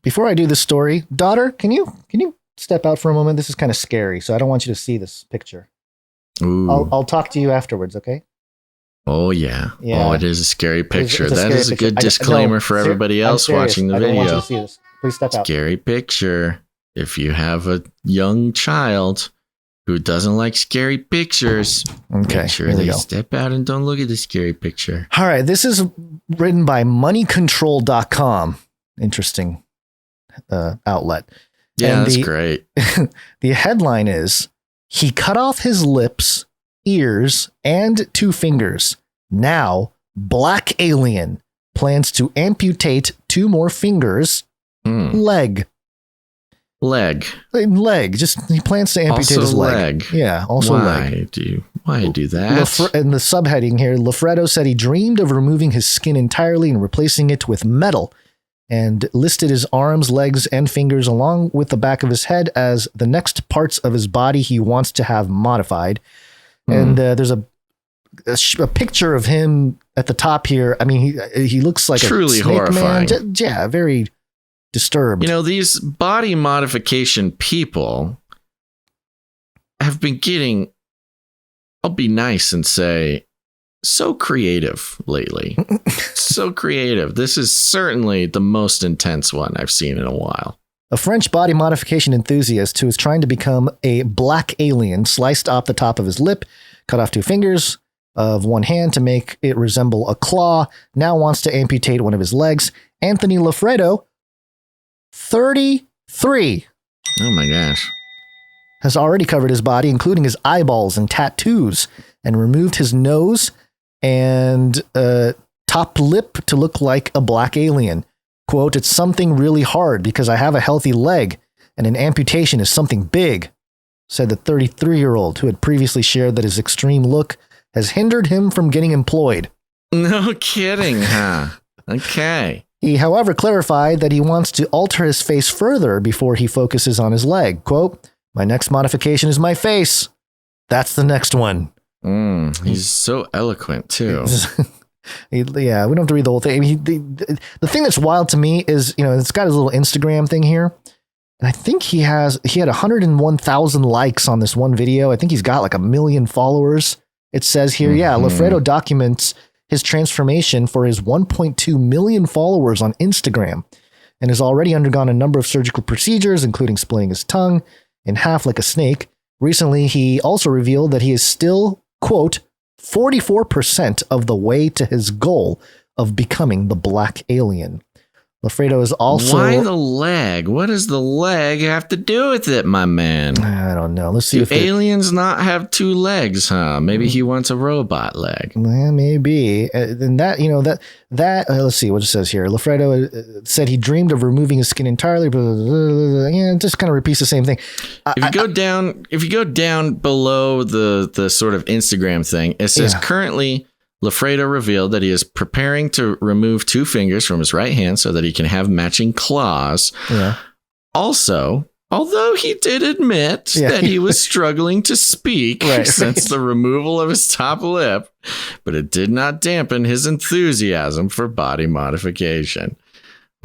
before I do this story, daughter, can you step out for a moment? This is kind of scary, so I don't want you to see this picture. Ooh. I'll talk to you afterwards, okay? Oh, yeah. Oh, it is a scary picture. That is a good disclaimer for everybody else watching the video. I don't want you to see this. Please step out. Scary picture. If you have a young child who doesn't like scary pictures, make sure they step out and don't look at the scary picture. All right. This is written by moneycontrol.com. Interesting outlet. Yeah, that's great. The headline is, he cut off his lips, ears, and 2 fingers. Now, black alien plans to amputate 2 more fingers. Leg. Just he plans to amputate his leg. Yeah, also leg. Why do that? And the subheading here, Lafredo said he dreamed of removing his skin entirely and replacing it with metal, and listed his arms, legs, and fingers along with the back of his head as the next parts of his body he wants to have modified. And there's a picture of him at the top here. I mean, he looks like truly a snake horrifying. Man. Yeah, very disturbed. You know, these body modification people have been getting, I'll be nice and say, so creative lately. So creative. This is certainly the most intense one I've seen in a while. A French body modification enthusiast who is trying to become a black alien sliced off the top of his lip, cut off 2 fingers of one hand to make it resemble a claw, now wants to amputate one of his legs. Anthony Lafredo, 33. Oh my gosh. Has already covered his body, including his eyeballs and tattoos, and removed his nose and top lip to look like a black alien. Quote, it's something really hard because I have a healthy leg and an amputation is something big, said the 33-year-old who had previously shared that his extreme look has hindered him from getting employed. No kidding, huh? Okay. He, however, clarified that he wants to alter his face further before he focuses on his leg. Quote, my next modification is my face. That's the next one. He's so eloquent, too. Yeah, we don't have to read the whole thing. I mean, the thing that's wild to me is, you know, it's got his little Instagram thing here. And I think he had 101,000 likes on this one video. I think he's got like 1 million followers. It says here, Lafredo documents his transformation for his 1.2 million followers on Instagram and has already undergone a number of surgical procedures, including splitting his tongue in half like a snake. Recently, he also revealed that he is still, quote, 44% of the way to his goal of becoming the black alien. Lafredo is also... Why the leg? What does the leg have to do with it, my man? I don't know. Let's see. Do aliens not have 2 legs, huh? Maybe he wants a robot leg. Well, maybe. Then that, you know, let's see what it says here. Lafredo said he dreamed of removing his skin entirely. Yeah, it just kind of repeats the same thing. If you go down below the sort of Instagram thing, it says currently Lafredo revealed that he is preparing to remove 2 fingers from his right hand so that he can have matching claws. Yeah. Also, although he did admit that he was struggling to speak since the removal of his top lip, but it did not dampen his enthusiasm for body modification.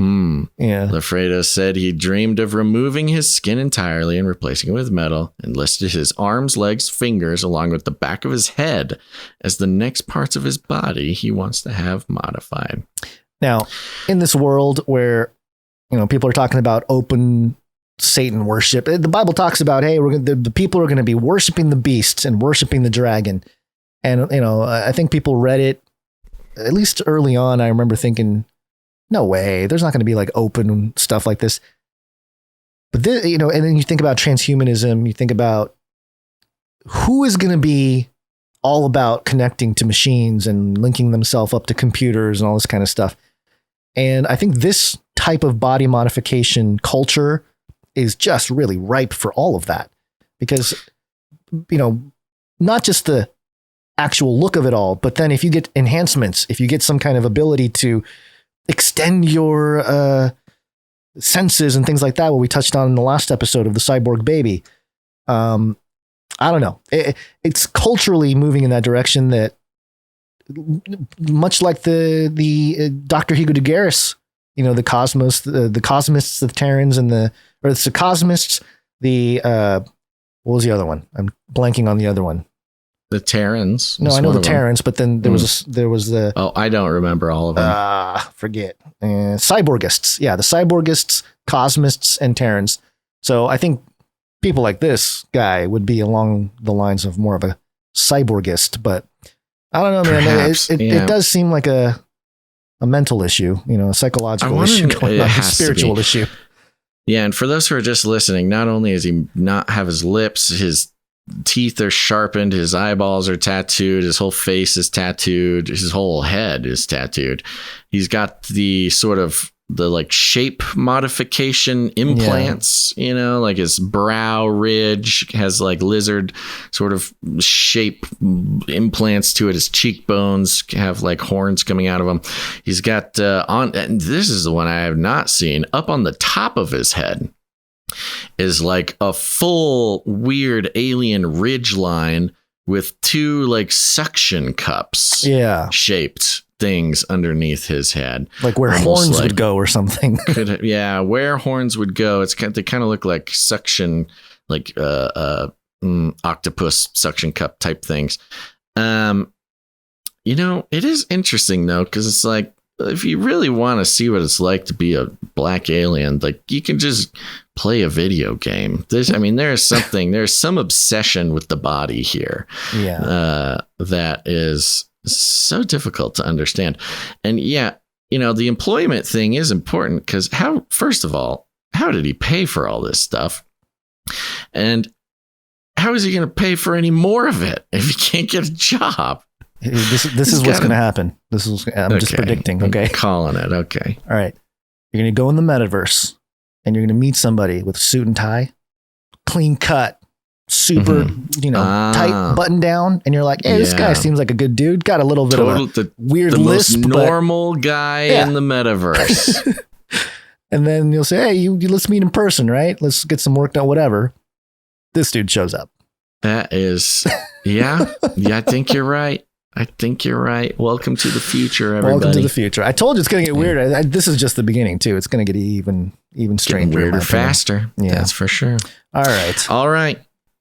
Lafredo said he dreamed of removing his skin entirely and replacing it with metal, and listed his arms, legs, fingers, along with the back of his head as the next parts of his body he wants to have modified. Now, in this world where, you know, people are talking about open Satan worship, the Bible talks about, hey, the people are going to be worshiping the beasts and worshiping the dragon. And, you know, I think people read it, at least early on, I remember thinking, no way, there's not going to be like open stuff like this. But then, you know, and then you think about transhumanism, you think about who is going to be all about connecting to machines and linking themselves up to computers and all this kind of stuff. And I think this type of body modification culture is just really ripe for all of that, because, you know, not just the actual look of it all, but then if you get enhancements, if you get some kind of ability to extend your senses and things like that, what we touched on in the last episode of the cyborg baby. I don't know. It's culturally moving in that direction, that much like the Dr. Hugo de Garis you know, the Cosmists, the Terrans, it's the Cosmists, what was the other one? I'm blanking on the other one. The Terrans. No, I know the Terrans, but then there was the. Oh, I don't remember all of them. Forget. Cyborgists. Yeah, the Cyborgists, Cosmists, and Terrans. So I think people like this guy would be along the lines of more of a cyborgist, but I don't know, man. Perhaps, it does seem like a mental issue, you know, a psychological issue going on, a spiritual issue. Yeah, and for those who are just listening, not only does he not have his lips, his teeth are sharpened, his eyeballs are tattooed, his whole face is tattooed, his whole head is tattooed. He's got the sort of the like shape modification implants, you know, like his brow ridge has like lizard sort of shape implants to it. His cheekbones have like horns coming out of them. He's got and this is the one I have not seen, up on the top of his head is like a full weird alien ridge line with two like suction cups shaped things underneath his head, like where horns would go or something. Where horns would go. They kind of look like suction, like octopus suction cup type things. You know, it is interesting though, because it's like, if you really want to see what it's like to be a black alien, like you can just play a video game. There's some obsession with the body here. That is so difficult to understand. And yeah, you know, the employment thing is important because first of all, how did he pay for all this stuff? And how is he going to pay for any more of it if he can't get a job? This is what's going to happen. I'm just predicting. Okay. I'm calling it. Okay. All right. You're going to go in the metaverse and you're going to meet somebody with a suit and tie, clean cut, super, tight button down. And you're like, hey, this guy seems like a good dude. Got a little bit of a weird lisp. Most normal guy in the metaverse. And then you'll say, hey, let's meet in person, right? Let's get some work done, whatever. This dude shows up. That is, I think you're right. Welcome to the future, everybody. Welcome to the future. I told you it's going to get weird. This is just the beginning, too. It's going to get even stranger. Weirder, faster. Yeah. That's for sure. All right.